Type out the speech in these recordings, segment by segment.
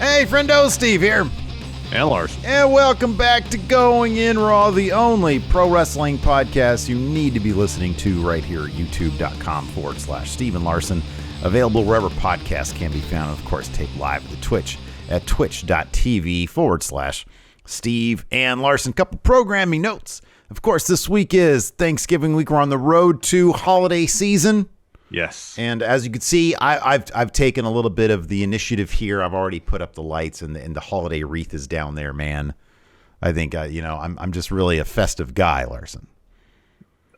Hey, Friendo, Steve here. And Larson. And welcome back to Going In Raw, the only pro wrestling podcast you need to be listening to right here at youtube.com/Steven Larson. Available wherever podcasts can be found. And of course, taped live at the Twitch at twitch.tv/Steve and Larson. Couple programming notes. Of course, this week is Thanksgiving week. We're on the road to holiday season. Yes. And as you can see, I've taken a little bit of the initiative here. I've already put up the lights, and the holiday wreath is down there, man. I think I'm just really a festive guy, Larson.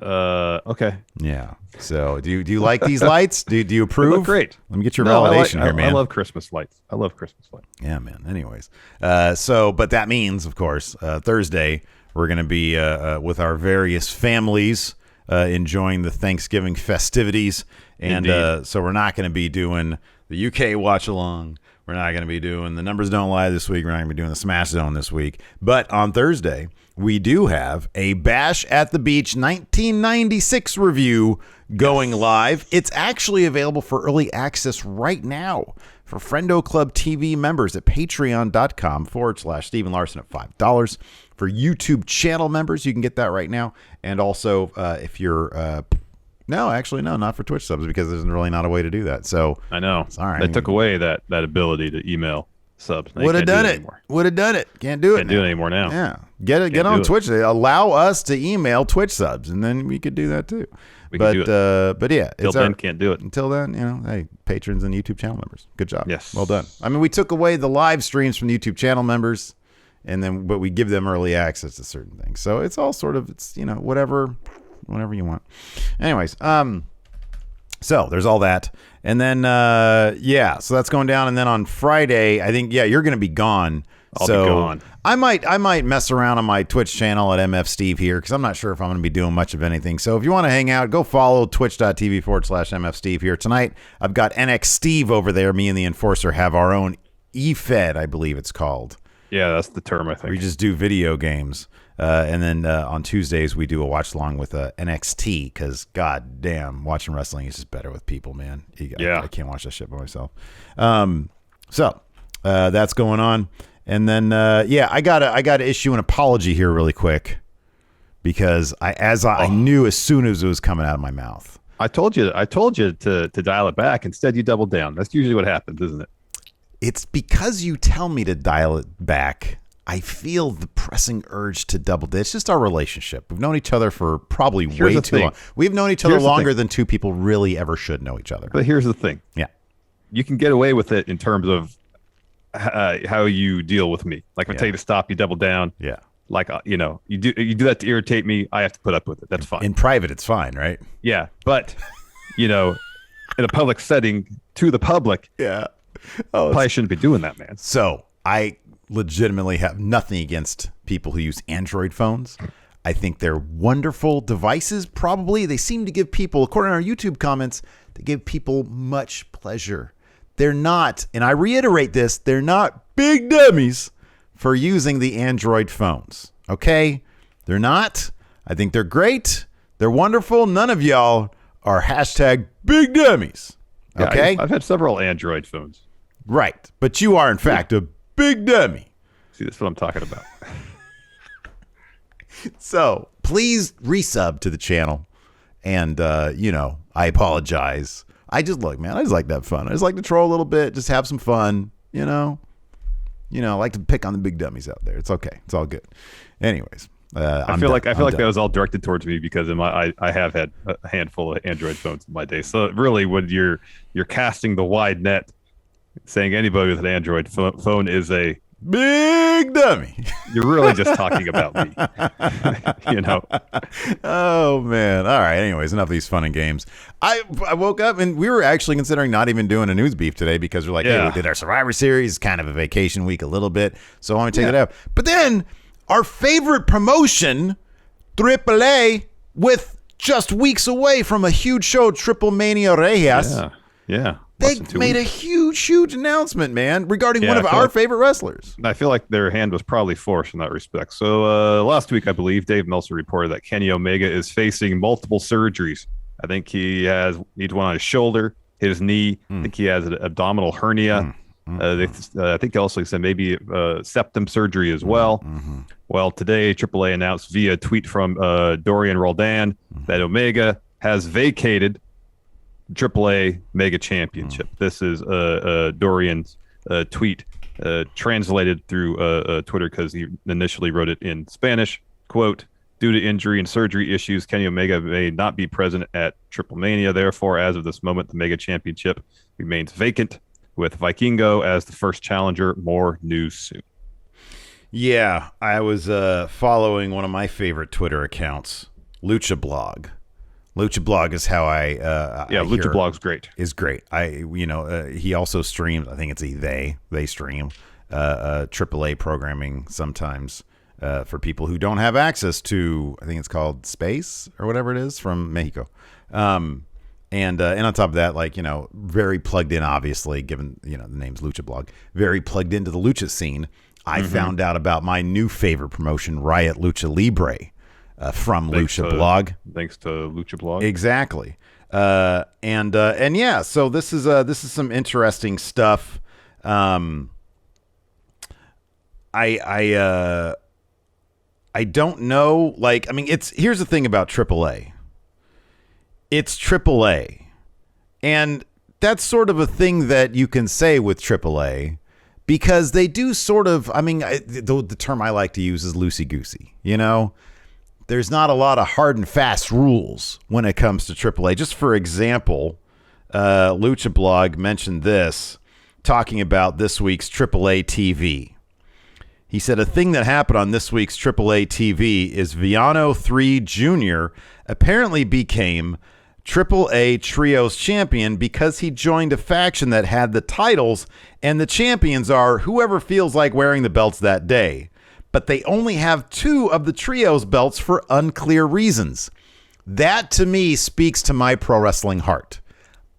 Okay. Yeah. So do you like these lights? Do you approve? They look great. Let me get your validation here, man. I love Christmas lights. Yeah, man. Anyways, but that means, of course, Thursday we're going to be with our various families enjoying the Thanksgiving festivities. And so we're not going to be doing the UK watch along. We're not going to be doing the Numbers Don't Lie this week. We're not going to be doing the Smash Zone this week. But on Thursday, we do have a Bash at the Beach 1996 review going live. It's actually available for early access right now for Friendo Club TV members at patreon.com/Steven Larson at $5. For YouTube channel members, you can get that right now. And also, if you're... No, not for Twitch subs, because there's really not a way to do that. So I know. Sorry. They took away that ability to email subs. Would have done it. Would have done it. Can't do it. Can't do it anymore now. Yeah. Get on Twitch. They allow us to email Twitch subs, and then we could do that too. But yeah. Until then, can't do it. Until then, hey, patrons and YouTube channel members. Good job. Yes. Well done. I mean, we took away the live streams from the YouTube channel members, but we give them early access to certain things. So it's all sort of, whatever you want. Anyways, so there's all that. And then, so that's going down. And then on Friday, I think, you're going to be gone. I'll be gone. I might mess around on my Twitch channel at MF Steve here, because I'm not sure if I'm going to be doing much of anything. So if you want to hang out, go follow twitch.tv/MF Steve here. Tonight, I've got NX Steve over there. Me and the Enforcer have our own EFED, I believe it's called. Yeah, that's the term, I think. We just do video games. And then on Tuesdays, we do a watch along with NXT, because god damn, watching wrestling is just better with people, man. I can't watch that shit by myself. So that's going on. And then, I gotta issue an apology here really quick, because I knew as soon as it was coming out of my mouth. I told you to dial it back. Instead, you doubled down. That's usually what happens, isn't it? It's because you tell me to dial it back, I feel the pressing urge to double down. It's just our relationship. We've known each other for probably way too long. We've known each other longer than two people really ever should know each other. But here's the thing. Yeah. You can get away with it in terms of how you deal with me. Like, if I tell you to stop, you double down. Yeah. Like, you do that to irritate me. I have to put up with it. That's fine. In private, it's fine, right? Yeah. But, in a public setting to the public. Yeah. Probably shouldn't be doing that, man. So I legitimately have nothing against people who use Android phones. I think they're wonderful devices. Probably they seem to give people, according to our YouTube comments, they give people much pleasure. They're not, and I reiterate this, they're not big dummies for using the Android phones. Okay? They're not. I think they're great. They're wonderful. None of y'all are hashtag big dummies. Okay? Yeah, I've had several Android phones. Right. But you are, in fact, a big dummy. See, that's what I'm talking about. So please resub to the channel. And, I apologize. I just like to have fun. I just like to troll a little bit, just have some fun, I like to pick on the big dummies out there. It's okay. It's all good. Anyways. I feel like that was all directed towards me, because I have had a handful of Android phones in my day. So really, when you're casting the wide net, saying anybody with an Android phone is a big dummy, you're really just talking about me. Oh man. All right. Anyways, enough of these fun and games. I woke up and we were actually considering not even doing a news beef today, because we're like, hey, we did our Survivor Series, kind of a vacation week a little bit, so I want to take it out. But then our favorite promotion, AAA, with just weeks away from a huge show, Triple Mania Reyes. Yeah. They made a huge announcement, man, regarding one of our favorite wrestlers. I feel like their hand was probably forced in that respect. So last week, I believe, Dave Meltzer reported that Kenny Omega is facing multiple surgeries. I think he needs one on his shoulder, his knee. I think he has an abdominal hernia. I think also said maybe septum surgery as well. Well, today AAA announced via tweet from Dorian Roldan that Omega has vacated AAA Mega Championship. This is Dorian's tweet translated through Twitter because he initially wrote it in Spanish. Quote, due to injury and surgery issues, Kenny Omega may not be present at Triple Mania. Therefore, as of this moment, the Mega Championship remains vacant with Vikingo as the first challenger. More news soon. Yeah, I was following one of my favorite Twitter accounts, Lucha Blog. Lucha Blog is how Lucha Blog's great. Is great. He also streams. I think it's they stream AAA programming sometimes for people who don't have access to. I think it's called Space or whatever it is from Mexico. And on top of that, very plugged in. Obviously, given the name's Lucha Blog, very plugged into the lucha scene. I found out about my new favorite promotion, Riot Lucha Libre. From Lucha Blog. Thanks to Lucha Blog. Exactly. And yeah, so this is some interesting stuff. I don't know, here's the thing about AAA. It's AAA. And that's sort of a thing that you can say with AAA because they do sort of, the term I like to use is loosey-goosey, There's not a lot of hard and fast rules when it comes to AAA. Just for example, Lucha Blog mentioned this, talking about this week's AAA TV. He said, a thing that happened on this week's AAA TV is Villano 3 Jr. apparently became AAA Trios champion because he joined a faction that had the titles, and the champions are whoever feels like wearing the belts that day. But they only have 2 of the trios belts for unclear reasons. That, to me, speaks to my pro wrestling heart.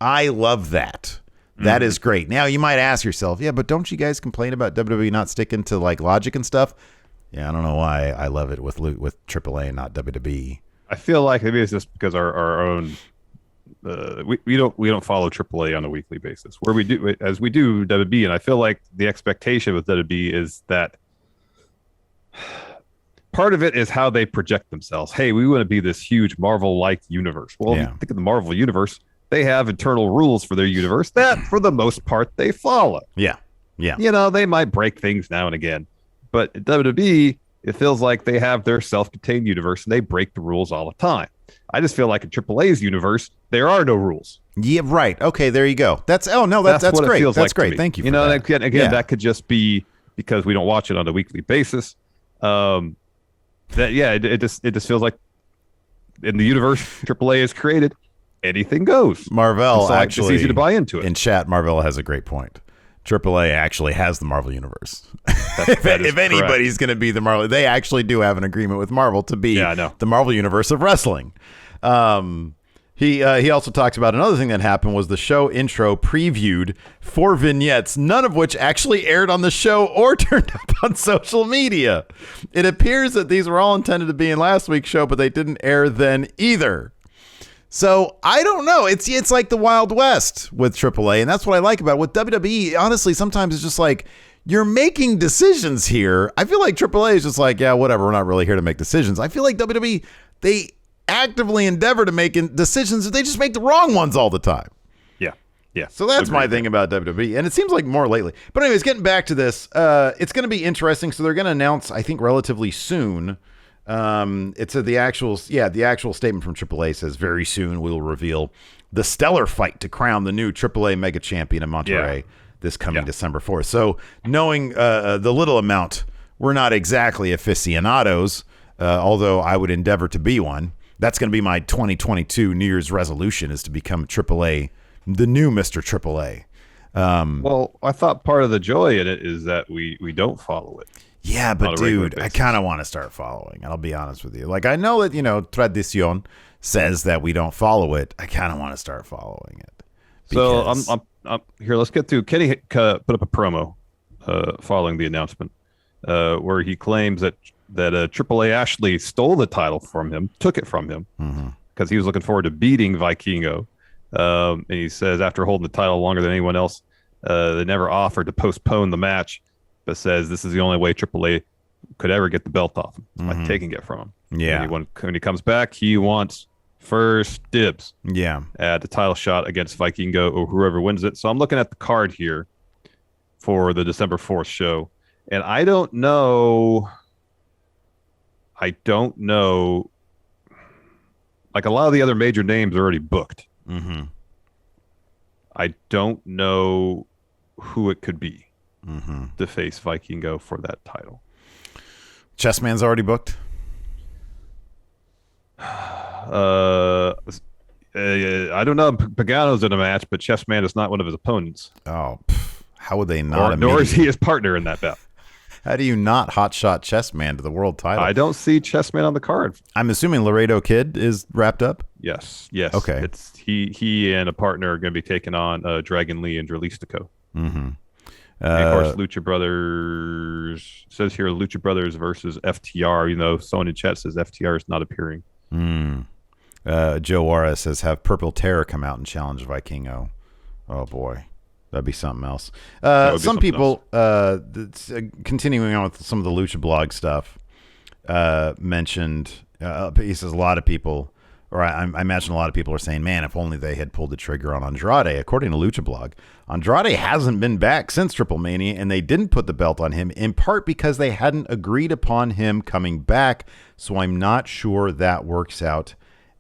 I love that. That is great. Now, you might ask yourself, yeah, but don't you guys complain about WWE not sticking to logic and stuff? Yeah, I don't know why I love it with AAA and not WWE. I feel like maybe it's just because our own we don't follow AAA on a weekly basis. Where we do WWE, and I feel like the expectation with WWE is that part of it is how they project themselves. Hey, we want to be this huge Marvel-like universe. Well, if you think of the Marvel universe, they have internal rules for their universe that, for the most part, they follow. Yeah. They might break things now and again. But at WWE, it feels like they have their self-contained universe, and they break the rules all the time. I just feel like in AAA's universe, there are no rules. Yeah, right. Okay, there you go. That's great. That's great. Thank you for that. Again, that could just be because we don't watch it on a weekly basis. It just feels like in the universe AAA is created, anything goes. Marvel actually, it's easy to buy into it. In chat, Marvel has a great point. AAA actually has the Marvel universe. If anybody's going to be the Marvel, they actually do have an agreement with Marvel to be the Marvel universe of wrestling. He also talks about another thing that happened was the show intro previewed 4 vignettes, none of which actually aired on the show or turned up on social media. It appears that these were all intended to be in last week's show, but they didn't air then either. So I don't know. It's like the Wild West with AAA, and that's what I like about it. With WWE, honestly, sometimes it's just like you're making decisions here. I feel like AAA is just like, yeah, whatever. We're not really here to make decisions. I feel like WWE, they actively endeavor to make decisions. They just make the wrong ones all the time. Yeah. So that's my thing about WWE, and it seems like more lately. But anyways, getting back to this, it's going to be interesting. So they're going to announce, I think, relatively soon. It's the actual statement from AAA says very soon we will reveal the stellar fight to crown the new AAA Mega Champion in Monterrey this coming December 4th. So knowing the little amount, we're not exactly aficionados, although I would endeavor to be one. That's going to be my 2022 New Year's resolution, is to become AAA, the new Mr. AAA. Well, I thought part of the joy in it is that we don't follow it. Yeah, but dude, I kind of want to start following. I'll be honest with you. I know that, Tradicion says that we don't follow it. I kind of want to start following it. So I'm here. Let's get to Kenny put up a promo following the announcement where he claims that AAA actually stole the title from him, took it from him because he was looking forward to beating Vikingo. And he says after holding the title longer than anyone else, They never offered to postpone the match, but says this is the only way AAA could ever get the belt off him, by taking it from him. Yeah. When he comes back, he wants first dibs. Yeah. At the title shot against Vikingo or whoever wins it. So I'm looking at the card here for the December 4th show, and I don't know. Like, a lot of the other major names are already booked. Mm-hmm. I don't know who it could be to face Vikingo for that title. Chessman's already booked. I don't know. Pagano's in a match, but Chessman is not one of his opponents. Oh, how would they not? Nor is he his partner in that bout. How do you not hotshot Chessman to the world title? I don't see Chessman on the card. I'm assuming Laredo Kid is wrapped up. Yes. Okay. It's he and a partner are going to be taking on Dragon Lee and Dralistico. Mm-hmm. And of course, Lucha Brothers says here Lucha Brothers versus FTR. You know, someone in chat says FTR is not appearing. Joe Juarez says have Purple Terror come out and challenge Vikingo. Oh boy, that'd be something else. Some people continuing on with some of the Lucha Blog stuff mentioned. He says a lot of people, or I imagine a lot of people are saying, man, if only they had pulled the trigger on Andrade. According to Lucha Blog, Andrade hasn't been back since Triple Mania, and they didn't put the belt on him in part because they hadn't agreed upon him coming back. So I'm not sure that works out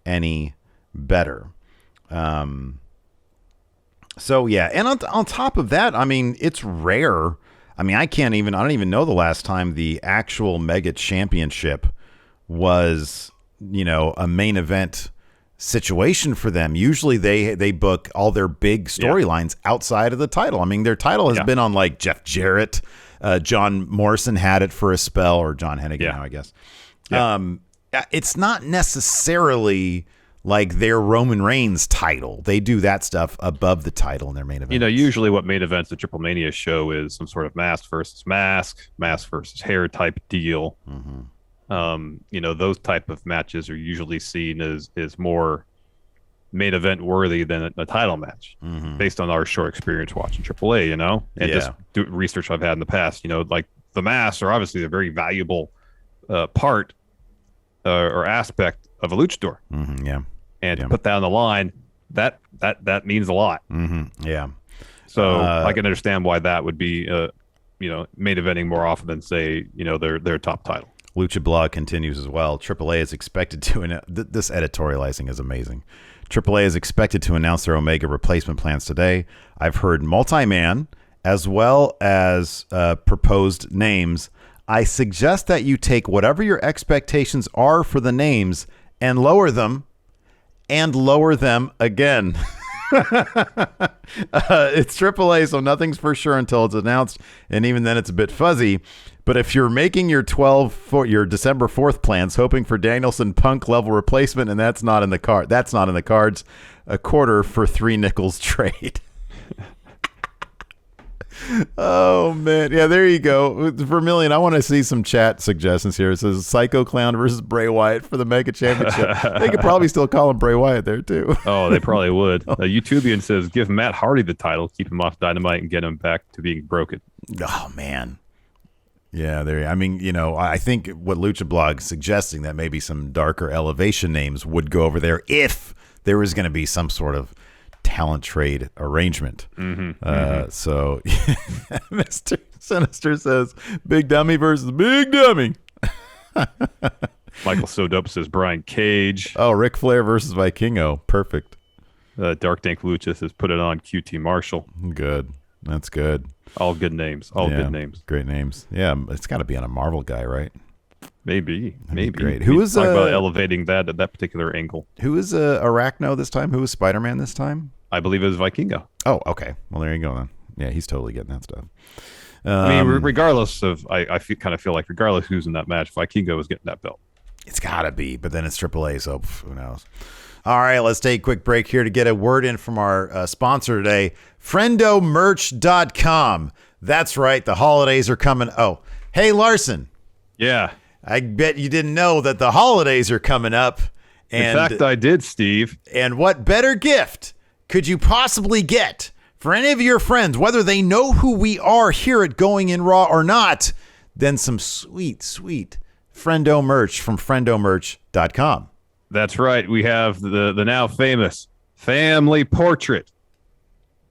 any better. So yeah, and on top of that, I mean, it's rare. I mean, I don't even know the last time the actual Mega Championship was, a main event situation for them. Usually they book all their big storylines outside of the title. I mean, their title has been on like Jeff Jarrett, John Morrison had it for a spell, or John Hennigan now, I guess. Yeah. It's not necessarily like their Roman Reigns title. They do that stuff above the title in their main event. Usually what main events the Triple Mania show is some sort of mask versus mask versus hair type deal. Mm-hmm. Those type of matches are usually seen as more main event worthy than a title match, based on our short experience watching AAA, and just research I've had in the past. Like the masks are obviously a very valuable part or aspect of a luchador. And to put that on the line, that means a lot. So I can understand why that would be main eventing more often than, say, their top title. Lucha Blog continues as well. AAA is expected to this editorializing is amazing. AAA is expected to announce their Omega replacement plans today. I've heard multi-man as well as proposed names. I suggest that you take whatever your expectations are for the names and lower them again. It's AAA, so nothing's for sure until it's announced, and even then it's a bit fuzzy. But if you're making your your December 4th plans, hoping for Danielson Punk level replacement, and that's not in the cards, a quarter for 3 nickels trade. Oh man, yeah, there you go. Vermillion, I want to see some chat suggestions here. It says Psycho Clown versus Bray Wyatt for the Mega Championship. They could probably still call him Bray Wyatt there too. Oh, they probably would. YouTubian says give Matt Hardy the title, keep him off Dynamite, and get him back to being broken. Oh man, yeah. There. I mean, I think what Lucha Blog suggesting that maybe some darker elevation names would go over there if there was going to be some sort of talent trade arrangement. So Mr. Sinister says Big Dummy versus Big Dummy. Michael So Dope says Brian Cage. Oh, Ric Flair versus Vikingo. Perfect. Dark Dank Lucha says put it on QT Marshall. Good. That's good. All good names. Good names. Great names. Yeah, it's got to be on a Marvel guy, right? Maybe. Great. Who was about elevating that particular angle? Who was Arachno this time? Who was Spider-Man this time? I believe it was Vikingo. Oh, okay. Well, there you go then. Yeah, he's totally getting that stuff. I mean, regardless of, I kind of feel like regardless who's in that match, Vikingo is getting that belt. It's got to be, but then it's AAA, so who knows? All right, let's take a quick break here to get a word in from our sponsor today, FriendoMerch.com. That's right, the holidays are coming. Oh, hey, Larson. Yeah. I bet you didn't know that the holidays are coming up. And, in fact, I did, Steve. And what better gift could you possibly get for any of your friends, whether they know who we are here at Going In Raw or not, then some sweet, sweet Friendo merch from friendomerch.com. That's right. We have the now famous family portrait.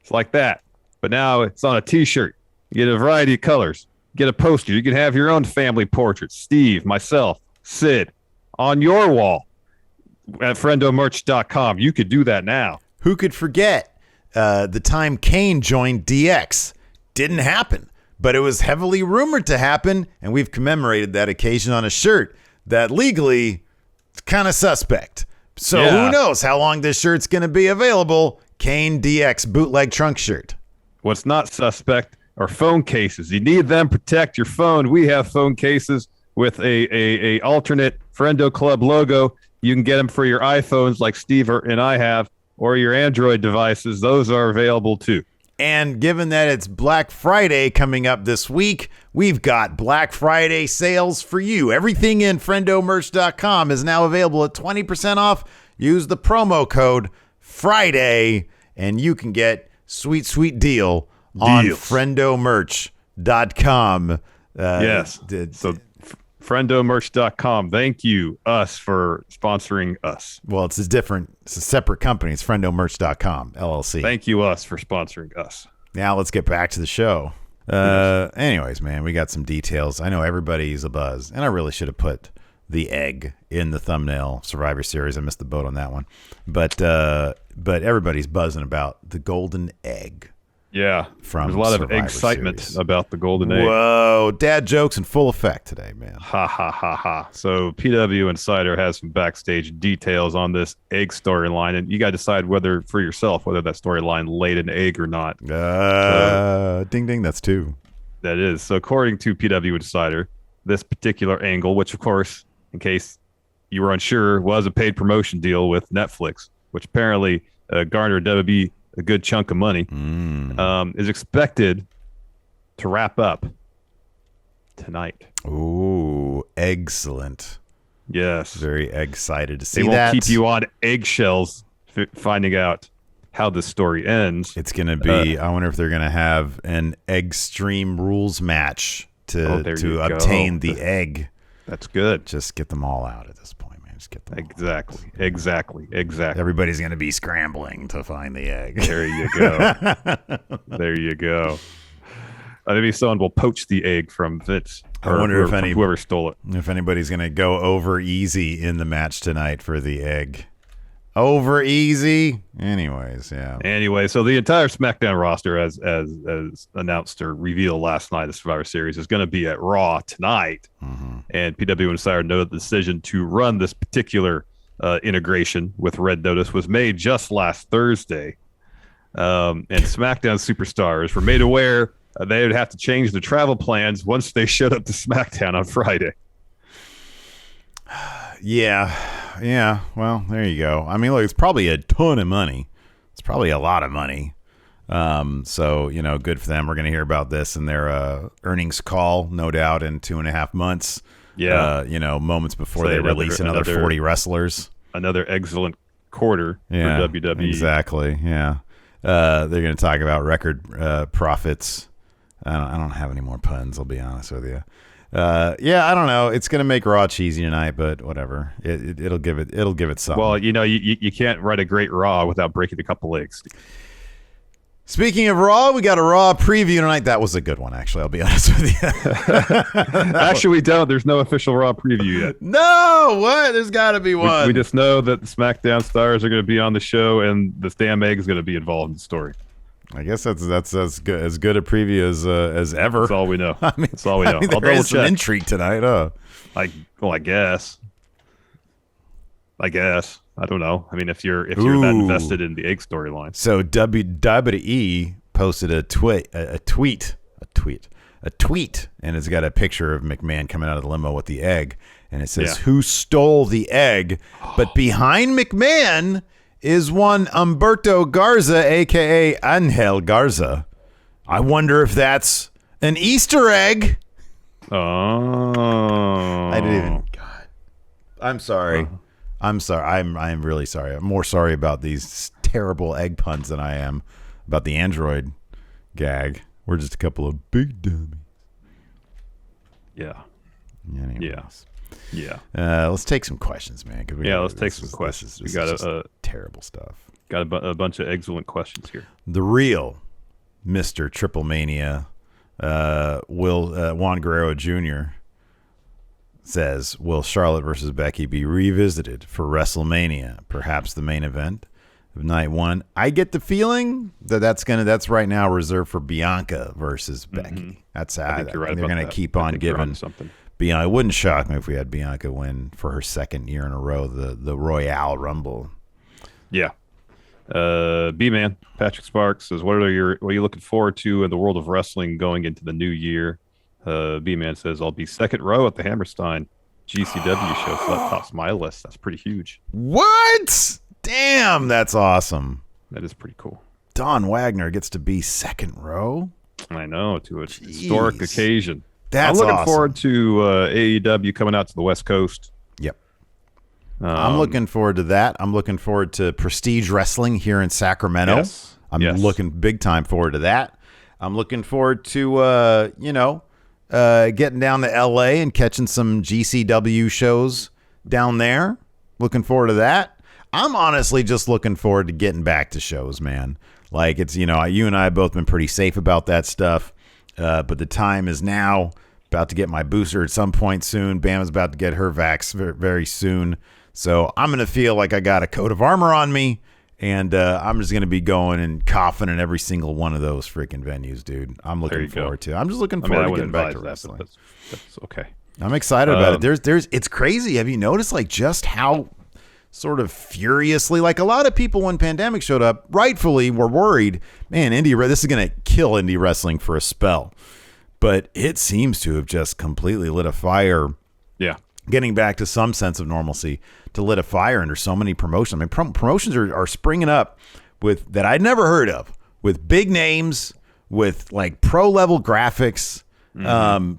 It's like that, but now it's on a t-shirt. You get a variety of colors. Get a poster. You can have your own family portrait. Steve, myself, Sid, on your wall at friendomerch.com. You could do that now. Who could forget the time Kane joined DX? Didn't happen, but it was heavily rumored to happen, and we've commemorated that occasion on a shirt that legally is kind of suspect. So who knows how long this shirt's going to be available? Kane DX bootleg trunk shirt. What's not suspect are phone cases. You need them. Protect your phone. We have phone cases with a alternate Friendo Club logo. You can get them for your iPhones like Steve and I have, or your Android devices. Those are available too. And given that it's Black Friday coming up this week, we've got Black Friday sales for you. Everything in friendomerch.com is now available at 20% off. Use the promo code Friday and you can get sweet, sweet deal on friendomerch.com. Yes. So friendomerch.com. Thank you, us, for sponsoring us. Well, it's a separate company. It's friendomerch.com, LLC. Thank you, us, for sponsoring us. Now let's get back to the show. Anyways, man, we got some details. I know everybody's a buzz, and I really should have put the egg in the thumbnail Survivor Series. I missed the boat on that one. But everybody's buzzing about the golden egg. Yeah, from there's a lot Survivor of excitement Series. about the golden egg. Whoa, dad jokes in full effect today, man. Ha, ha, ha, ha. So PW Insider has some backstage details on this egg storyline, and you got to decide whether for yourself whether that storyline laid an egg or not. Ding, ding, that's 2. That is. So according to PW Insider, this particular angle, which of course, in case you were unsure, was a paid promotion deal with Netflix, which apparently garnered WWE a good chunk of money, is expected to wrap up tonight. Ooh, excellent. Yes. Very excited to see that. They that. won't keep you on eggshells finding out how the story ends. It's going to be, I wonder if they're going to have an Extreme Rules match to obtain the egg. That's good. Just get them all out at this point. Just get them Exactly. Everybody's going to be scrambling to find the egg. There you go. There you go. Maybe someone will poach the egg from Vince. I wonder if whoever stole it. If anybody's going to go over easy in the match tonight for the egg. Over easy. Anyways, yeah. Anyway, so the entire SmackDown roster, as announced or revealed last night, the Survivor Series is going to be at Raw tonight. Mm-hmm. And PW Insider noted the decision to run this particular integration with Red Notice was made just last Thursday. And SmackDown superstars were made aware they would have to change their travel plans once they showed up to SmackDown on Friday. Yeah. Well, there you go. I mean, look, it's probably a ton of money. It's probably a lot of money. So, good for them. We're going to hear about this in their earnings call, no doubt, in 2.5 months. Yeah. Moments before they release another 40 wrestlers. Another excellent quarter for WWE. Exactly. Yeah. They're going to talk about record profits. I don't have any more puns, I'll be honest with you. I don't know. It's going to make Raw cheesy tonight, but whatever. It'll give it something. Well, you can't write a great Raw without breaking a couple legs. Speaking of Raw, we got a Raw preview tonight. That was a good one, actually. I'll be honest with you. Actually, we don't. There's no official Raw preview yet. No, what? There's got to be one. We just know that the SmackDown stars are going to be on the show, and this damn egg is going to be involved in the story. I guess that's as good a preview as ever. That's all we know. That's all we know. There is some intrigue tonight, huh? I guess. I don't know. I mean, if you're that invested in the egg storyline. So WWE posted a tweet, and it's got a picture of McMahon coming out of the limo with the egg, and it says, "Who stole the egg?" But behind McMahon is one Humberto Garza, a.k.a. Angel Garza. I wonder if that's an Easter egg. Oh. I didn't even... God. I'm sorry. I'm sorry. I'm really sorry. I'm more sorry about these terrible egg puns than I am about the Android gag. We're just a couple of big dummies. Yeah. Anyways. Yeah. Let's take some questions, man. Let's take some questions. We got terrible stuff. Got a bunch of excellent questions here. The real Mr. Triple Mania, Juan Guerrero Jr. says, will Charlotte versus Becky be revisited for WrestleMania? Perhaps the main event of night one. I get the feeling that's right now reserved for Bianca versus Becky. That's how I think you're right. They're going to keep on giving something. Bianca. It wouldn't shock me if we had Bianca win for her second year in a row the Royale Rumble. Yeah. B-Man Patrick Sparks says, what are you looking forward to in the world of wrestling going into the new year? B-Man says, I'll be second row at the Hammerstein GCW show, so that tops my list. That's pretty huge. What? Damn, that's awesome. That is pretty cool. Don Wagner gets to be second row. I know, to a historic occasion. That's I'm looking awesome. forward to AEW coming out to the West Coast. Yep. I'm looking forward to that. I'm looking forward to Prestige Wrestling here in Sacramento. Yes. I'm looking big time forward to that. I'm looking forward to, getting down to LA and catching some GCW shows down there. Looking forward to that. I'm honestly just looking forward to getting back to shows, man. Like it's, you and I have both been pretty safe about that stuff. But the time is now. About to get my booster at some point soon. Bam is about to get her vax very soon. So I'm going to feel like I got a coat of armor on me. And I'm just going to be going and coughing in every single one of those freaking venues, dude. I'm looking forward to it. I'm just looking forward to getting back to wrestling. That's okay. I'm excited about it. It's crazy. Have you noticed like just how sort of furiously, like a lot of people when pandemic showed up, rightfully were worried, man, this is going to kill indie wrestling for a spell. But it seems to have just completely lit a fire. Yeah. Getting back to some sense of normalcy, to lit a fire under so many promotions. I mean, promotions are springing up with that I'd never heard of, with big names, with like pro level graphics,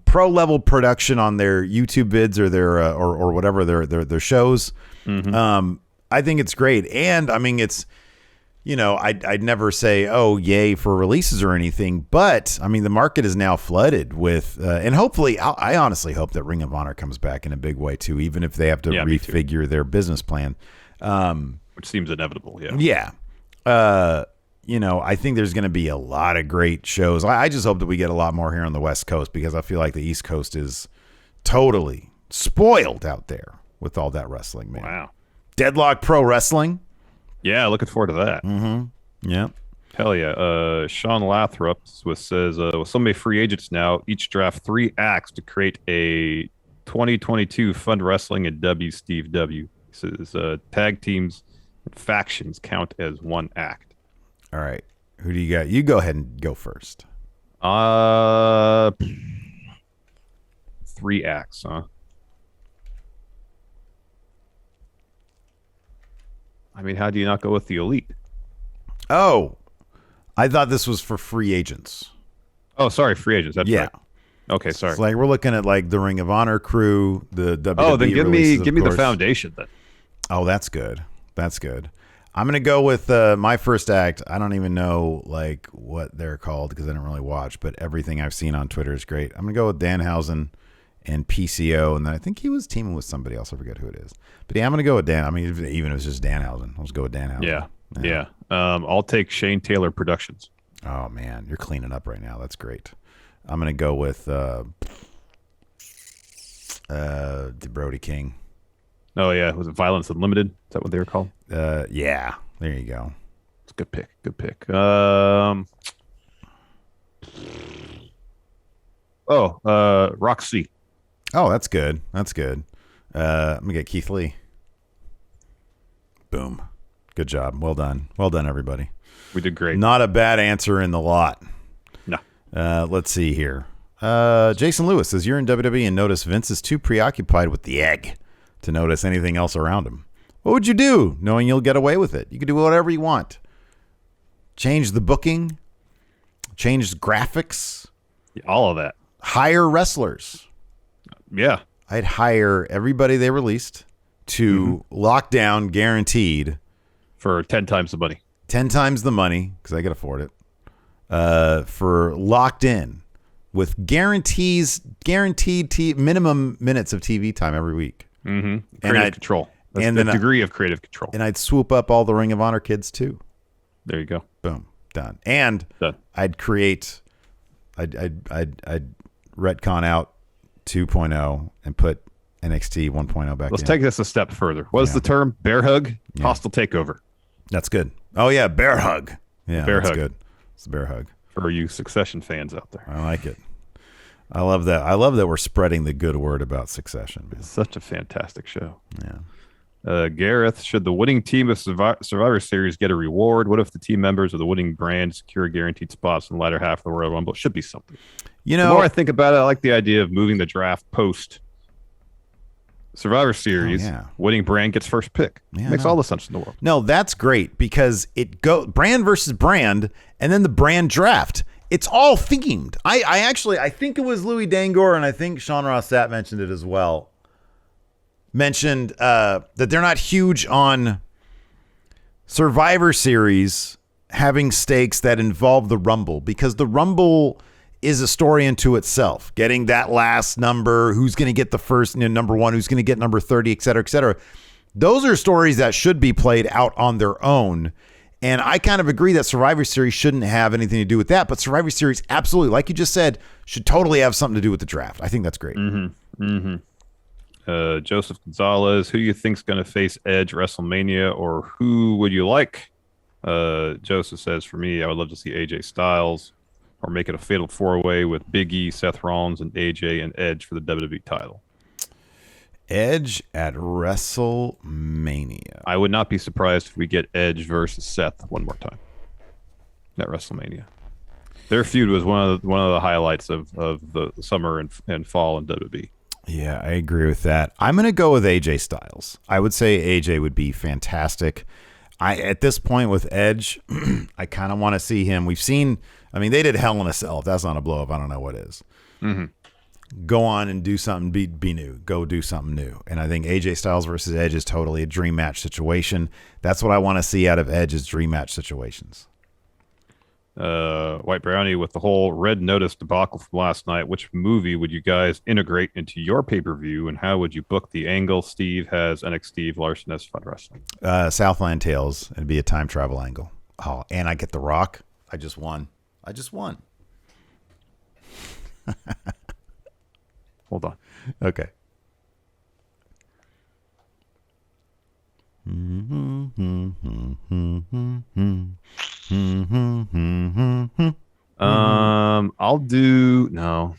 pro level production on their YouTube vids or their or whatever their shows. I think it's great, and I mean it's. I'd never say, oh, yay for releases or anything. But, I mean, the market is now flooded with, and hopefully, I honestly hope that Ring of Honor comes back in a big way, too, even if they have to refigure their business plan. Which seems inevitable, yeah. I think there's going to be a lot of great shows. I just hope that we get a lot more here on the West Coast because I feel like the East Coast is totally spoiled out there with all that wrestling, man. Wow. Deadlock Pro Wrestling. Yeah, looking forward to that. Yeah. Hell yeah. Sean Lathrop says, with so many free agents now, each draft 3 acts to create a 2022 Fun Wrestling and Steve W. He says, tag teams and factions count as 1 act. All right. Who do you got? You go ahead and go first. 3 acts, huh? I mean, how do you not go with the Elite? Oh, I thought this was for free agents. Oh, sorry, free agents. That's right. Okay, sorry. It's like we're looking at like the Ring of Honor crew, the WWE. Oh, then give me the foundation then. Oh, that's good. That's good. I'm gonna go with my first act. I don't even know like what they're called because I don't really watch, but everything I've seen on Twitter is great. I'm gonna go with Danhausen and PCO, and then I think he was teaming with somebody else. I forget who it is. But yeah, I'm going to go with Dan. I mean, even if it was just Danhausen, I'll just go with Danhausen. Yeah. I'll take Shane Taylor Productions. Oh, man. You're cleaning up right now. That's great. I'm going to go with Brody King. Oh, yeah. Was it Violence Unlimited? Is that what they were called? Yeah. There you go. It's a good pick. Good pick. Roxy. Oh, that's good. That's good. I'm going to get Keith Lee. Boom. Good job. Well done. Well done, everybody. We did great. Not a bad answer in the lot. No. Let's see here. Jason Lewis says, you're in WWE and notice Vince is too preoccupied with the egg to notice anything else around him. What would you do knowing you'll get away with it? You can do whatever you want. Change the booking. Change graphics. All of that. Hire wrestlers. Yeah. I'd hire everybody they released to lock down guaranteed for 10 times the money. 10 times the money because I could afford it. for Locked In with guaranteed minimum minutes of TV time every week. Mm-hmm. Creative control. That's the degree of creative control. And I'd swoop up all the Ring of Honor kids too. There you go. Boom. Done. And done. I'd retcon out 2.0 and put NXT 1.0 back in. Let's take this a step further. What is the term? Bear hug? Yeah. Hostile takeover. That's good. Oh, yeah. Bear hug. Yeah, bear that's hug. good. It's a bear hug. For you Succession fans out there. I like it. I love that. I love that we're spreading the good word about Succession. Man. It's such a fantastic show. Yeah. Gareth, should the winning team of Survivor Series get a reward? What if the team members of the winning brand secure guaranteed spots in the latter half of the Royal Rumble? It should be something. You know, the more I think about it, I like the idea of moving the draft post Survivor Series. Oh, yeah. Winning brand gets first pick. Yeah, makes all the sense in the world. No, that's great because it brand versus brand, and then the brand draft. It's all themed. I think it was Louis Dangor, and I think Sean Ross Sapp mentioned it as well. Mentioned that they're not huge on Survivor Series having stakes that involve the Rumble because the Rumble is a story unto itself. Getting that last number, who's going to get the first number 1, who's going to get number 30, et cetera, et cetera. Those are stories that should be played out on their own. And I kind of agree that Survivor Series shouldn't have anything to do with that. But Survivor Series, absolutely, like you just said, should totally have something to do with the draft. I think that's great. Mm-hmm. Mm-hmm. Joseph Gonzalez, who do you think's going to face Edge WrestleMania, or who would you like? Joseph says, for me, I would love to see AJ Styles, or make it a fatal 4-way with Big E, Seth Rollins, and AJ and Edge for the WWE title. Edge at WrestleMania. I would not be surprised if we get Edge versus Seth one more time at WrestleMania. Their feud was one of the highlights of the summer and fall in WWE. Yeah, I agree with that. I'm going to go with AJ Styles. I would say AJ would be fantastic. At this point with Edge, I kind of want to see him. We've seen, they did Hell in a Cell. If that's not a blow up, I don't know what is. Mm-hmm. Go on and do something, be new. Go do something new. And I think AJ Styles versus Edge is totally a dream match situation. That's what I want to see out of Edge is dream match situations. White Brownie, with the whole Red Notice debacle from last night, which movie would you guys integrate into your pay-per-view, and how would you book the angle Steve has NXT, Larson has Fun Wrestling? Southland Tales. It'd be a time travel angle. Oh, and I get The Rock. I just won. Hold on. Okay. I'll do no.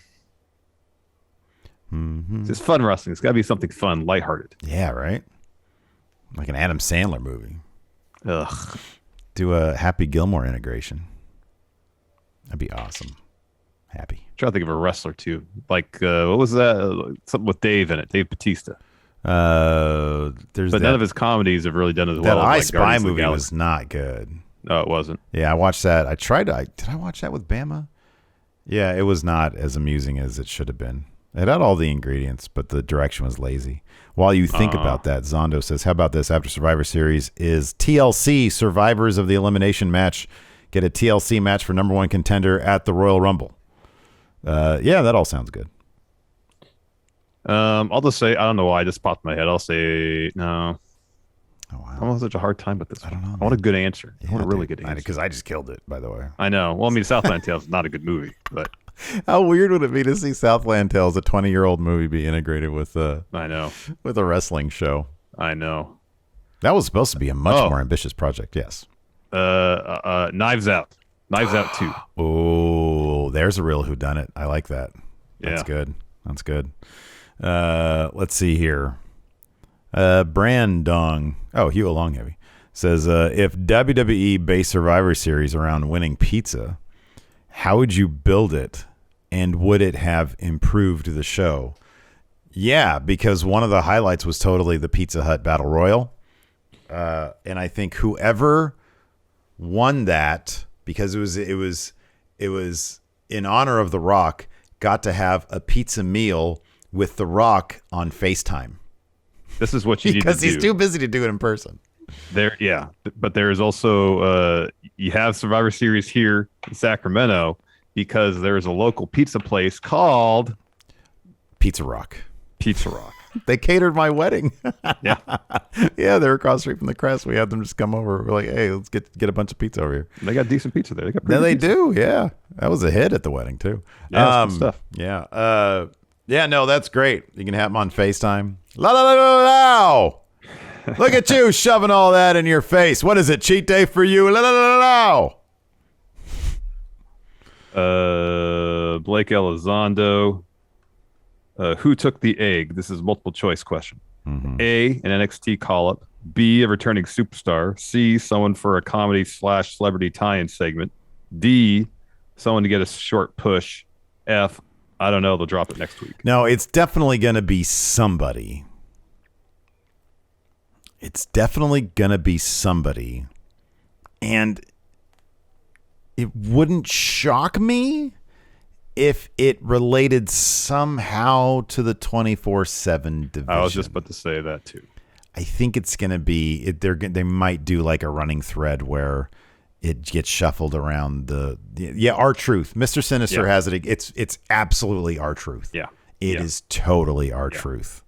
It's fun wrestling. It's got to be something fun, lighthearted. Yeah, right. Like an Adam Sandler movie. Ugh. Do a Happy Gilmore integration. That'd be awesome. Happy. I'm trying to think of a wrestler too. Like what was that? Something with Dave in it. Dave Bautista. None of his comedies have really done as well. That I like Spy movie was not good. No, it wasn't. Yeah, I watched that. Did I watch that with Bama? Yeah, it was not as amusing as it should have been. It had all the ingredients, but the direction was lazy. While you think about that, Zondo says, how about this? After Survivor Series is TLC Survivors of the Elimination Match. Get a TLC match for number 1 contender at the Royal Rumble. Yeah, that all sounds good. I'll just say, I don't know why, I just popped in my head. I'll say no. Oh, wow. I'm having such a hard time with this. I don't know. I want a good answer. Yeah, I want a really good answer. Because I just killed it, by the way. I know. Well, Southland Tales is not a good movie, but how weird would it be to see Southland Tales, a 20-year-old movie, be integrated with I know, with a wrestling show? I know. That was supposed to be a much more ambitious project. Yes. Knives Out. Knives Out 2. Oh, there's a real whodunit. I like that. That's good. That's good. Let's see here. Brandong. Oh, Hugh Longheavy says, if WWE based Survivor Series around winning pizza, how would you build it, and would it have improved the show? Yeah, because one of the highlights was totally the Pizza Hut Battle Royal. And I think whoever won that, because it was in honor of The Rock, got to have a pizza meal with The Rock on FaceTime. This is what you need to do. Because he's too busy to do it in person. But there is also you have Survivor Series here in Sacramento because there's a local pizza place called Pizza Rock. Pizza Rock. They catered my wedding. Yeah. Yeah, they were across the street from the Crest. We had them just come over. We're like, hey, let's get a bunch of pizza over here. They got decent pizza there. They do. Yeah, that was a hit at the wedding too. Yeah, that's good stuff. Yeah. Yeah. No, that's great. You can have them on FaceTime. La la la la la. Look at you shoving all that in your face. What is it? Cheat day for you? La la la la. Blake Elizondo. Who took the egg? This is a multiple choice question. Mm-hmm. A, an NXT call-up. B, a returning superstar. C, someone for a comedy/celebrity tie-in segment. D, someone to get a short push. F, I don't know. They'll drop it next week. No, it's definitely going to be somebody. It's definitely going to be somebody. And it wouldn't shock me if it related somehow to the 24/7 division. I was just about to say that too. I think it's going to be they might do like a running thread where it gets shuffled around R-Truth. Mr. Sinister has it. It's absolutely R-Truth. Yeah. It is totally R-Truth.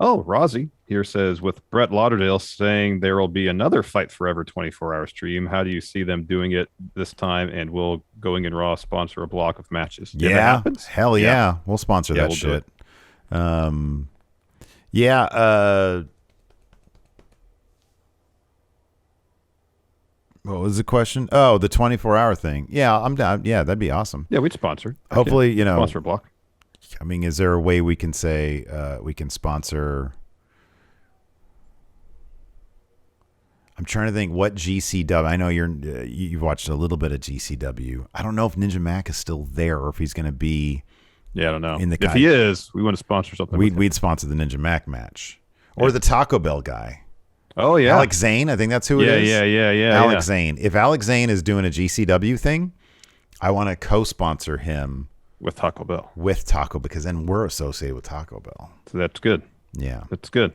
Oh, Rozzy here says, with Brett Lauderdale saying there will be another Fight Forever 24-hour stream, how do you see them doing it this time? And will Going in Raw sponsor a block of matches? If that happens? Hell yeah. We'll sponsor that shit. What was the question? Oh, the 24-hour thing. Yeah, I'm down. Yeah, that'd be awesome. Yeah, we'd sponsor. Hopefully, sponsor a block. I mean, is there a way we can say we can sponsor? I'm trying to think what GCW. I know you've watched a little bit of GCW. I don't know if Ninja Mac is still there or if he's going to be. Yeah, I don't know. If he is, we want to sponsor something. We'd sponsor the Ninja Mac match or the Taco Bell guy. Oh yeah, Alex Zane. I think that's who it is. Yeah. Alex Zane. If Alex Zane is doing a GCW thing, I want to co-sponsor him. With Taco Bell. Because then we're associated with Taco Bell. So that's good. Yeah. That's good.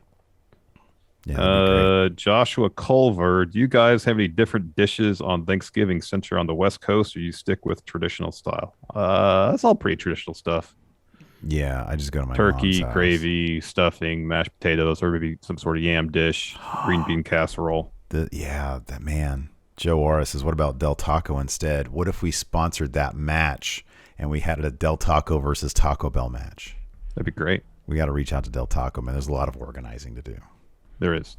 Yeah. Joshua Culver, do you guys have any different dishes on Thanksgiving since you're on the West Coast, or you stick with traditional style? That's all pretty traditional stuff. Yeah, I just go to my turkey, mom's house. gravy, stuffing, mashed potatoes, or maybe some sort of yam dish, green bean casserole. That man. Joe Ora says, what about Del Taco instead? What if we sponsored that match and we had a Del Taco versus Taco Bell match? That'd be great. We got to reach out to Del Taco, man. There's a lot of organizing to do. There is.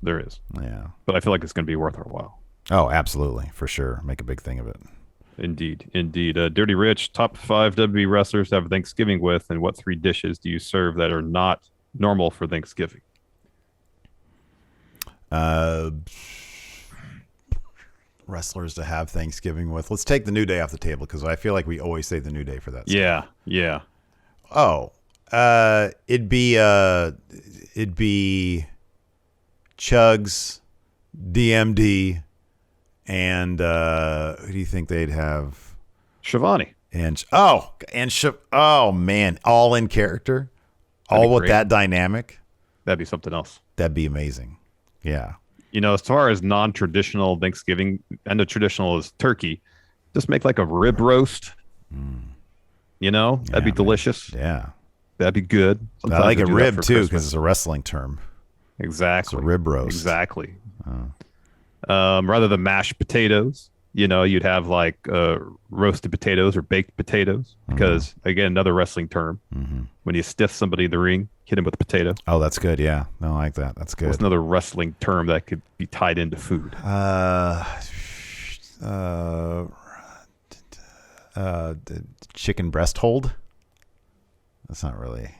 Yeah. But I feel like it's going to be worth our while. Oh, absolutely. For sure. Make a big thing of it. Indeed. Dirty Rich, top 5 WWE wrestlers to have Thanksgiving with, and what 3 dishes do you serve that are not normal for Thanksgiving? Wrestlers to have Thanksgiving with. Let's take the New Day off the table because I feel like we always say the New Day for that stuff. Yeah. Oh, it'd be Chugs, DMD, and who do you think they'd have? Shivani. Oh man, all in character, all with that dynamic. That'd be something else. That'd be amazing. Yeah. As far as non-traditional Thanksgiving, and the traditional is turkey, just make like a rib roast. That'd be delicious. Yeah. That'd be good. Sometimes I like a rib too because it's a wrestling term. Exactly. It's a rib roast. Exactly. Rather than mashed potatoes, you'd have like roasted potatoes or baked potatoes because, again, another wrestling term. When you stiff somebody in the ring, hit him with a potato. Oh, that's good. Yeah. I like that. That's good. What's another wrestling term that could be tied into food? Chicken breast hold. That's not really.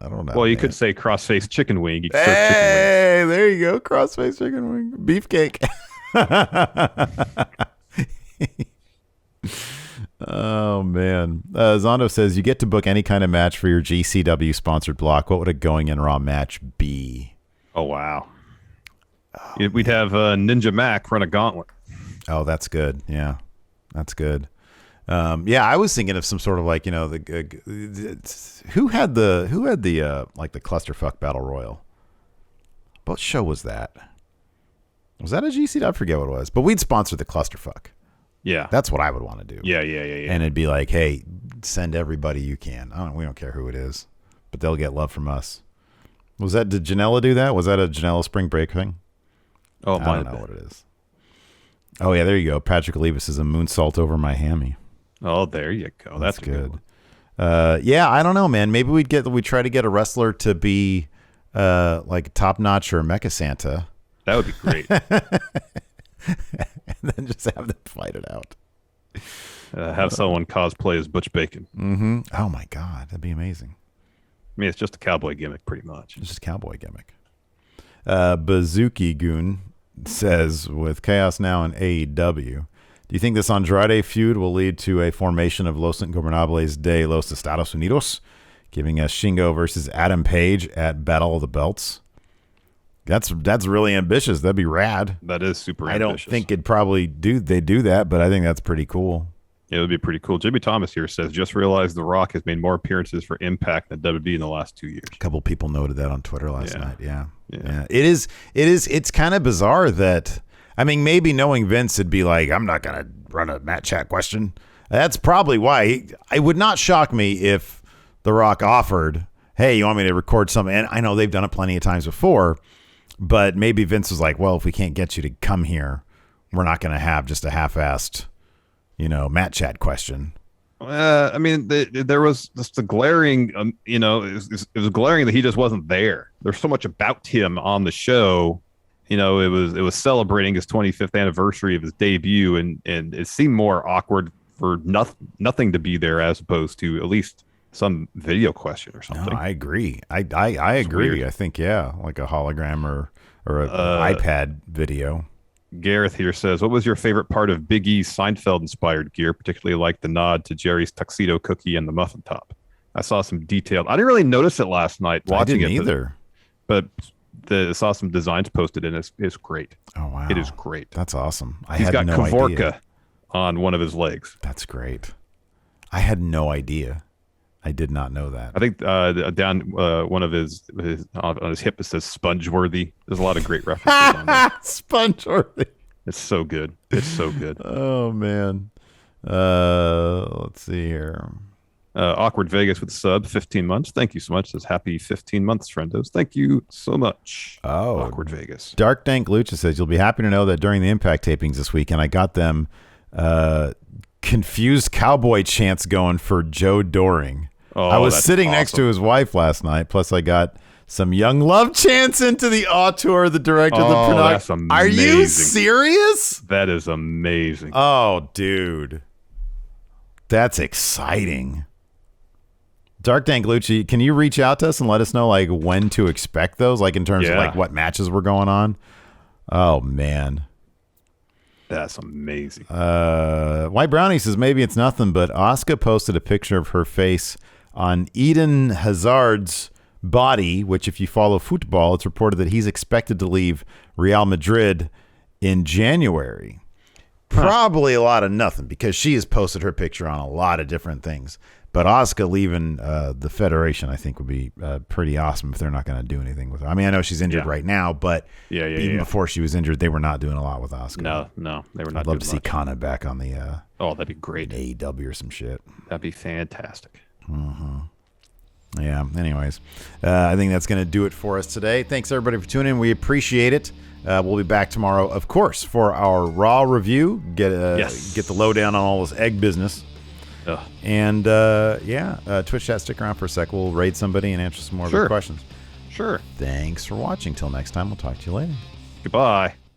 I don't know. Well, you could say cross-faced chicken wing. You could hey, there you go. Cross-faced chicken wing. Beefcake. Oh, man. Zondo says, you get to book any kind of match for your GCW sponsored block. What would a going in Raw match be? Oh, wow. We'd have Ninja Mac run a gauntlet. Oh, that's good. Yeah, that's good. I was thinking of some sort of like, who had the like the clusterfuck battle royal? What show was that? Was that a GC? I forget what it was. But we'd sponsor the clusterfuck. Yeah. That's what I would want to do. Yeah. And it'd be like, hey, send everybody you can. We don't care who it is, but they'll get love from us. Did Janela do that? Was that a Janela spring break thing? Oh, I don't know what it is. Oh, yeah, there you go. Patrick Olivas is a moonsault over my hammy. Oh, there you go. That's good. Yeah, I don't know, man. Maybe we try to get a wrestler to be like Top Notch or Mecha Santa. That would be great. And then just have them fight it out. Have someone cosplay as Butch Bacon. Mm-hmm. Oh, my God. That'd be amazing. I mean, it's just a cowboy gimmick, pretty much. It's just a cowboy gimmick. Bazooki Goon says, with Chaos Now in AEW, do you think this Andrade feud will lead to a formation of Los Ingobernables de los Estados Unidos, giving us Shingo versus Adam Page at Battle of the Belts? That's really ambitious. That'd be rad. That is super ambitious. I don't think they do that, but I think that's pretty cool. Yeah, it would be pretty cool. Jimmy Thomas here says, just realized The Rock has made more appearances for Impact than WWE in the last 2 years. A couple people noted that on Twitter last night. Yeah. It's kind of bizarre that, I mean, maybe knowing Vince would be like, I'm not going to run a Matt Chat question. That's probably why. It would not shock me if The Rock offered, hey, you want me to record something? And I know they've done it plenty of times before, but maybe Vince was like, well, if we can't get you to come here, we're not going to have just a half-assed, Matt Chat question. I mean, there was just a glaring, it was glaring that he just wasn't there. There's so much about him on the show. It was celebrating his 25th anniversary of his debut, and it seemed more awkward for nothing to be there as opposed to at least some video question or something. No, I agree. I agree. Weird. I think, like a hologram or an iPad video. Gareth here says, what was your favorite part of Big E's Seinfeld-inspired gear, particularly like the nod to Jerry's tuxedo cookie and the muffin top? I saw some detailed. I didn't really notice it last night watching it either. But I saw some designs posted, and it's great. Oh, wow. It is great. That's awesome. He's got Kavorka on one of his legs. That's great. I had no idea. I did not know that. I think down one of his on his hip it says Spongeworthy. There's a lot of great references on there. Spongeworthy. It's so good. It's so good. Oh man. Let's see here. Awkward Vegas with sub 15 months. Thank you so much. Says happy 15 months, friendos. Thank you so much. Oh, Awkward Vegas. Dark Dank Lucha says you'll be happy to know that during the Impact tapings this weekend, I got them confused cowboy chants going for Joe Doring. Oh, I was sitting next to his wife last night. Plus, I got some Young Love chants into the auteur, the director of the production. That's amazing. Are you serious? That is amazing. Oh, dude. That's exciting. Dark Dank Lucci, can you reach out to us and let us know like when to expect those? Like in terms of like what matches were going on? Oh, man. That's amazing. White Brownie says maybe it's nothing, but Asuka posted a picture of her face on Eden Hazard's body, which if you follow football, it's reported that he's expected to leave Real Madrid in January. Probably a lot of nothing because she has posted her picture on a lot of different things. But Asuka leaving the Federation, I think, would be pretty awesome if they're not going to do anything with her. I mean, I know she's injured right now, but even before she was injured, they were not doing a lot with Asuka. No, they were not. I'd love to see Kana back on the that'd be great. AEW or some shit. That'd be fantastic. Mm-hmm. Yeah, anyways, I think that's going to do it for us today. Thanks, everybody, for tuning in. We appreciate it. We'll be back tomorrow, of course, for our Raw review. Get the lowdown on all this egg business. Ugh. And, Twitch chat, stick around for a sec. We'll raid somebody and answer some more of your questions. Sure. Thanks for watching. Till next time, we'll talk to you later. Goodbye.